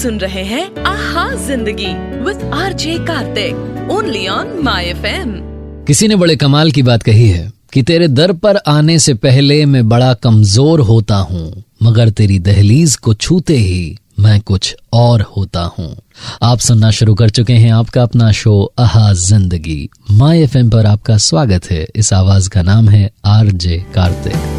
सुन रहे हैं आहा जिंदगी with RJ Kartik only on my FM. किसी ने बड़े कमाल की बात कही है कि तेरे दर पर आने से पहले मैं बड़ा कमजोर होता हूँ, मगर तेरी दहलीज को छूते ही मैं कुछ और होता हूँ। आप सुनना शुरू कर चुके हैं आपका अपना शो आहा जिंदगी। माय एफएम पर आपका स्वागत है। इस आवाज का नाम है आरजे कार्तिक।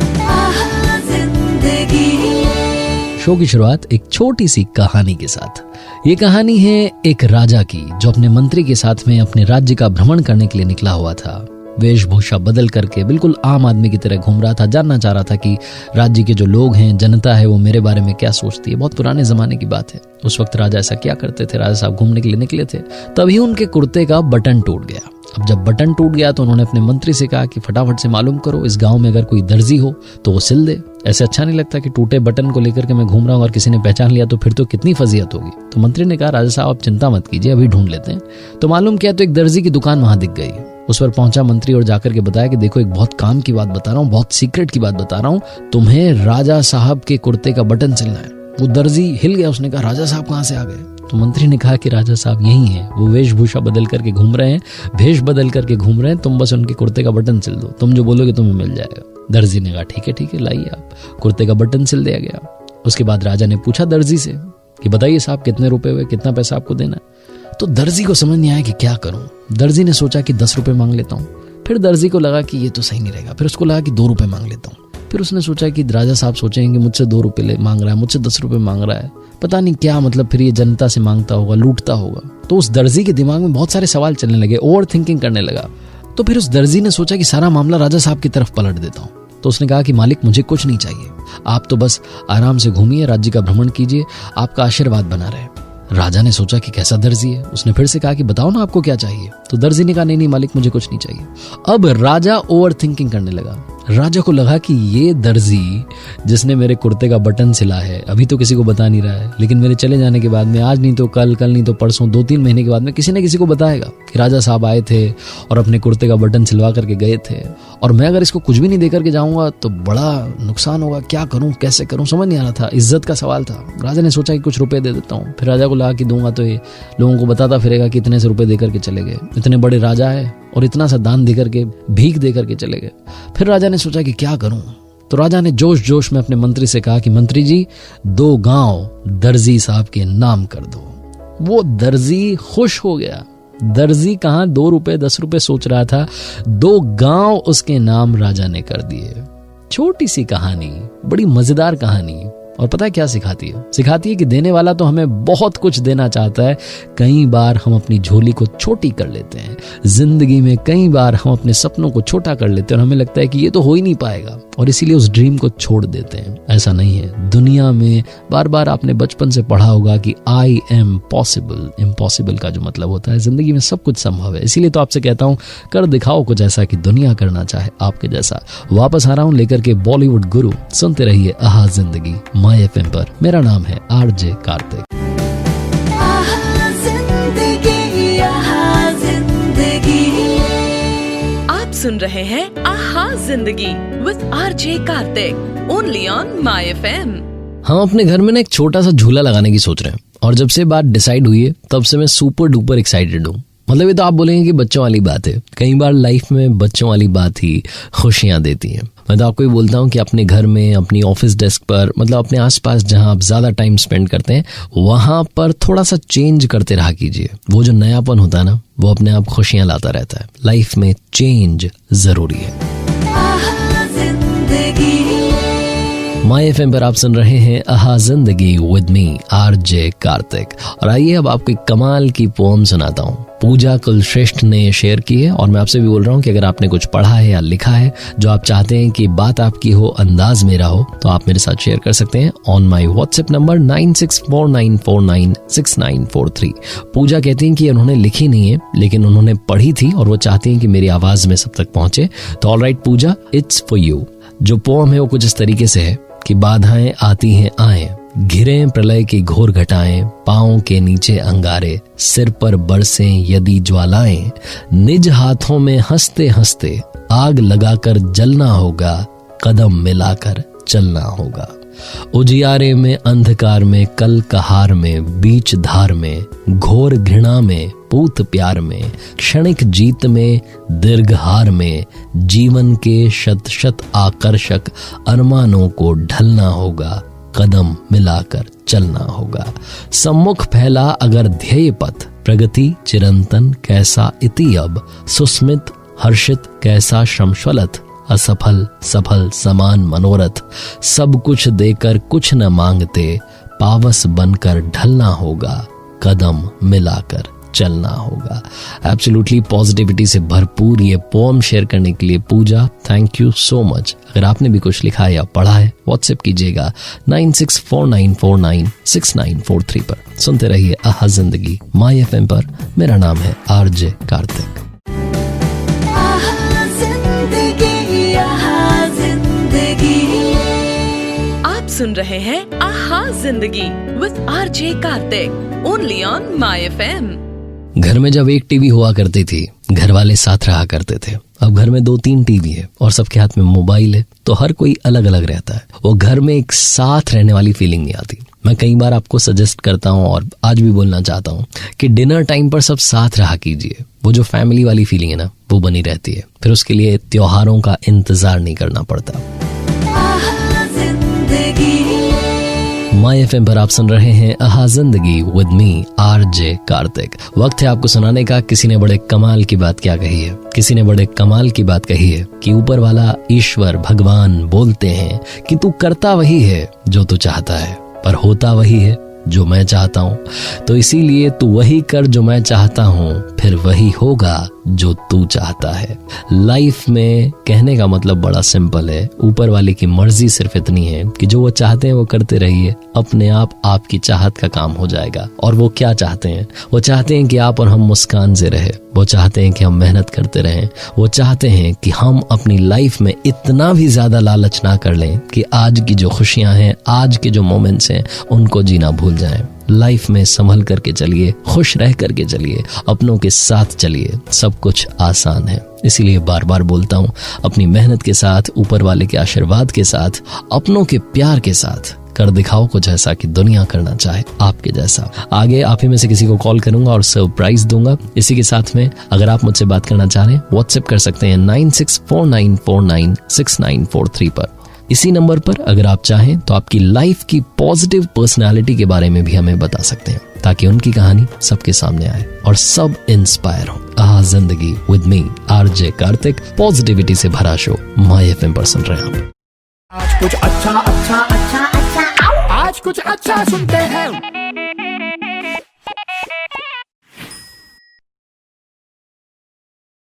शो की शुरुआत एक छोटी सी कहानी के साथ। ये कहानी है एक राजा की जो अपने मंत्री के साथ में अपने राज्य का भ्रमण करने के लिए निकला हुआ था। वेशभूषा बदल करके बिल्कुल आम आदमी की तरह घूम रहा था। जानना चाह रहा था कि राज्य के जो लोग हैं, जनता है, वो मेरे बारे में क्या सोचती है। बहुत पुराने जमाने की बात है। उस वक्त राजा ऐसा क्या करते थे, राजा साहब घूमने के लिए निकले थे, तभी उनके कुर्ते का बटन टूट गया। अब जब बटन टूट गया तो उन्होंने अपने मंत्री से कहा कि फटाफट से मालूम करो इस गांव में अगर कोई दर्जी हो तो वो सिल दे। ऐसे अच्छा नहीं लगता कि टूटे बटन को लेकर के मैं घूम रहा हूँ और किसी ने पहचान लिया तो फिर तो कितनी फजीयत होगी। तो मंत्री ने कहा राजा साहब आप चिंता मत कीजिए, अभी ढूंढ लेते हैं। तो मालूम किया तो एक दर्जी की दुकान वहां दिख गई। उस पर पहुंचा मंत्री और जाकर के बताया कि देखो एक बहुत काम की बात बता रहा हूँ, बहुत सीक्रेट की बात बता रहा हूँ, तुम्हें राजा साहब के कुर्ते का बटन सिलना है। वो दर्जी हिल गया, उसने कहा राजा साहब कहाँ से आ गए? तो मंत्री ने कहा कि राजा साहब यही हैं, वो वेशभूषा बदल करके घूम रहे हैं, भेष बदल करके घूम रहे हैं, तुम बस उनके कुर्ते का बटन सिल दो, तुम जो बोलोगे तुम्हें मिल जाएगा। दर्जी ने कहा ठीक है लाइए आप। कुर्ते का बटन सिल दिया गया। उसके बाद राजा ने पूछा दर्जी से कि बताइए साहब कितने रुपए हुए, कितना पैसा आपको देना है। तो दर्जी को समझ नहीं आया कि क्या करूं। दर्जी ने सोचा कि 10 रुपए मांग लेता हूं। फिर दर्जी को लगा कि ये तो सही नहीं रहेगा। फिर उसको लगा कि 2 रुपए मांग लेता हूं। फिर उसने सोचा कि राजा साहब सोचेंगे मुझसे 2 रुपए मांग रहा है, मुझसे 10 रुपए मांग रहा है, पता नहीं क्या मतलब, फिर ये जनता से मांगता होगा, लूटता होगा। तो उस दर्जी के दिमाग में बहुत सारे सवाल चलने लगे, ओवर थिंकिंग करने लगा। तो फिर उस दर्जी ने सोचा कि सारा मामला राजा साहब की तरफ पलट देता हूं। तो उसने कहा कि मालिक मुझे कुछ नहीं चाहिए, आप तो बस आराम से घूमिए, राज्य का भ्रमण कीजिए, आपका आशीर्वाद बना रहे। राजा ने सोचा कि कैसा दर्जी है। उसने फिर से कहा कि बताओ ना आपको क्या चाहिए। तो दर्जी ने कहा नहीं मालिक मुझे कुछ नहीं चाहिए। अब राजा ओवर थिंकिंग करने लगा। राजा को लगा कि ये दर्जी जिसने मेरे कुर्ते का बटन सिला है अभी तो किसी को बता नहीं रहा है, लेकिन मेरे चले जाने के बाद में आज नहीं तो कल, कल नहीं तो परसों, 2-3 महीने के बाद में किसी न किसी को बताएगा कि राजा साहब आए थे और अपने कुर्ते का बटन सिलवा करके गए थे। और मैं अगर इसको कुछ भी नहीं दे करके जाऊंगा तो बड़ा नुकसान होगा। क्या करूं, कैसे करूं, समझ नहीं आ रहा था। इज्जत का सवाल था। राजा ने सोचा कि कुछ रुपए दे देता हूं। फिर राजा को लगा कि दूंगा तो ये लोगों को बताता फिरेगा कि इतने से रुपए देकर के चले गए, इतने बड़े राजा है और इतना सा दान देकर के, भीख देकर के चले गए। फिर राजा ने सोचा कि क्या करूं। तो राजा ने जोश जोश में अपने मंत्री से कहा कि मंत्री जी 2 गांव दर्जी साहब के नाम कर दो। वो दर्जी खुश हो गया। दर्जी कहां 2 रुपए 10 रुपए सोच रहा था, 2 गांव उसके नाम राजा ने कर दिए। छोटी सी कहानी, बड़ी मजेदार कहानी। और पता है क्या सिखाती है? सिखाती है कि देने वाला तो हमें बहुत कुछ देना चाहता है, कई बार हम अपनी झोली को छोटी कर लेते हैं। जिंदगी में कई बार हम अपने सपनों को छोटा कर लेते हैं और हमें लगता है कि ये तो हो ही नहीं पाएगा और इसीलिए उस ड्रीम को छोड़ देते हैं। ऐसा नहीं है। दुनिया में बार बार आपने बचपन से पढ़ा होगा कि आई एम पॉसिबल। इम्पॉसिबल का जो मतलब होता है जिंदगी में सब कुछ संभव है। इसीलिए तो आपसे कहता हूं कर दिखाओ कुछ ऐसा कि दुनिया करना चाहे आपके जैसा। वापस आ रहा हूं लेकर के बॉलीवुड गुरु। सुनते रहिए आहा जिंदगी माय एफएम पर। मेरा नाम है आरजे कार्तिक। आप सुन रहे हैं आहा जिंदगी with RJ Kartik only on my FM. हम अपने घर में ना एक छोटा सा झूला लगाने की सोच रहे हैं और जब से बात डिसाइड हुई है तब से मैं सुपर डुपर एक्साइटेड हूँ। मतलब ये तो आप बोलेंगे कि बच्चों वाली बात है। कई बार लाइफ में बच्चों वाली बात ही खुशियां देती हैं। मैं तो आपको ही बोलता हूँ कि अपने घर में, अपनी ऑफिस डेस्क पर, मतलब अपने आसपास जहां आप ज्यादा टाइम स्पेंड करते हैं वहां पर थोड़ा सा चेंज करते रहा कीजिए। वो जो नयापन होता है ना, वो अपने आप खुशियां लाता रहता है। लाइफ में चेंज जरूरी है। माय एफएम पर आप सुन रहे हैं आहा जिंदगी विद मी आरजे कार्तिक। और आइए अब आपको एक कमाल की पोएम सुनाता हूँ। पूजा कुलश्रेष्ठ ने शेयर की है और मैं आपसे भी बोल रहा हूँ कि अगर आपने कुछ पढ़ा है या लिखा है जो आप चाहते हैं कि बात आपकी हो, अंदाज मेरा हो, तो आप मेरे साथ शेयर कर सकते हैं ऑन माई व्हाट्सएप नंबर 9649496943। पूजा कहती हैं कि उन्होंने लिखी नहीं है लेकिन उन्होंने पढ़ी थी और वो चाहती हैं कि मेरी आवाज में सब तक पहुंचे। तो alright Pooja, it's for you. जो पोएम है वो कुछ इस तरीके से है कि बाधाएं आती हैं आए, घिरे प्रलय की घोर घटाएं, पांव के नीचे अंगारे, सिर पर बरसें यदि ज्वालाएं, निज हाथों में हंसते हंसते आग लगाकर जलना होगा, कदम मिलाकर चलना होगा। उजियारे में, अंधकार में, कल कहार में, बीच धार में, घोर घृणा में, पूत प्यार में, क्षणिक जीत में, दीर्घ हार में, जीवन के शत शत आकर्षक अरमानों को ढलना होगा, कदम मिलाकर चलना होगा। सम्मुख फैला अगर ध्येय पथ, प्रगति चिरंतन कैसा इति अब, सुस्मित हर्षित कैसा श्रमश्वलथ, असफल सफल समान मनोरथ, सब कुछ देकर कुछ न मांगते, पावस बनकर ढलना होगा, कदम मिलाकर चलना होगा। एब्सोल्युटली पॉजिटिविटी से भरपूर ये पोएम शेयर करने के लिए पूजा, थैंक यू सो मच। अगर आपने भी कुछ लिखा है या पढ़ा है, व्हाट्सएप कीजिएगा 9649496943 पर। सुनते रहिए आहा जिंदगी माय एफएम पर। मेरा नाम है आरजे कार्तिक। आप सुन रहे हैं आहा जिंदगी with RJ Kartik only on my FM. घर में जब एक टीवी हुआ करती थी, घर वाले साथ रहा करते थे। अब घर में 2-3 टीवी है और सबके हाथ में मोबाइल है, तो हर कोई अलग अलग रहता है। वो घर में एक साथ रहने वाली फीलिंग नहीं आती। मैं कई बार आपको सजेस्ट करता हूँ और आज भी बोलना चाहता हूँ कि डिनर टाइम पर सब साथ रहा कीजिए। वो जो फैमिली वाली फीलिंग है ना, वो बनी रहती है। फिर उसके लिए त्योहारों का इंतजार नहीं करना पड़ता। माय एफएम पर आप सुन रहे हैं आहा जिंदगी विद मी आरजे कार्तिक। वक्त है आपको सुनाने का। किसी ने बड़े कमाल की बात क्या कही है, किसी ने बड़े कमाल की बात कही है कि ऊपर वाला ईश्वर भगवान बोलते हैं कि तू करता वही है जो तू चाहता है, पर होता वही है जो मैं चाहता हूँ। तो इसीलिए तू वही कर जो मैं चाहता हूँ, फिर वही होगा जो तू चाहता है। लाइफ में कहने का मतलब बड़ा सिंपल है। ऊपर वाले की मर्जी सिर्फ इतनी है कि जो वो चाहते हैं वो करते रहिए, अपने आप आपकी चाहत का काम हो जाएगा। और वो क्या चाहते हैं? वो चाहते हैं कि आप और हम मुस्कान से रहे, वो चाहते हैं कि हम मेहनत करते रहें, वो चाहते हैं कि हम अपनी लाइफ में इतना भी ज्यादा लालच ना कर लें कि आज की जो खुशियां हैं, आज के जो मोमेंट्स हैं, उनको जीना भूल जाएं। लाइफ में संभल करके चलिए, खुश रह करके चलिए, अपनों के साथ चलिए, सब कुछ आसान है। इसीलिए बार बार बोलता हूँ, अपनी मेहनत के साथ, ऊपर वाले के आशीर्वाद के साथ, अपनों के प्यार के साथ कर दिखाओ कुछ ऐसा कि दुनिया करना चाहे आपके जैसा। आगे आप ही में से किसी को कॉल करूंगा और सरप्राइज दूंगा। इसी के साथ में अगर आप मुझसे बात करना चाह रहे हैं, व्हाट्सएप कर सकते हैं 9649496943 पर। इसी नंबर पर अगर आप चाहें तो आपकी लाइफ की पॉजिटिव पर्सनालिटी के बारे में भी हमें बता सकते हैं, ताकि उनकी कहानी सबके सामने आए और सब इंस्पायर हो। आहा जिंदगी with me RJ Kartik, positivity से भरा शो माय एफएम पर सुन रहे हैं आप। आज कुछ अच्छा अच्छा अच्छा अच्छा आज कुछ अच्छा सुनते हैं।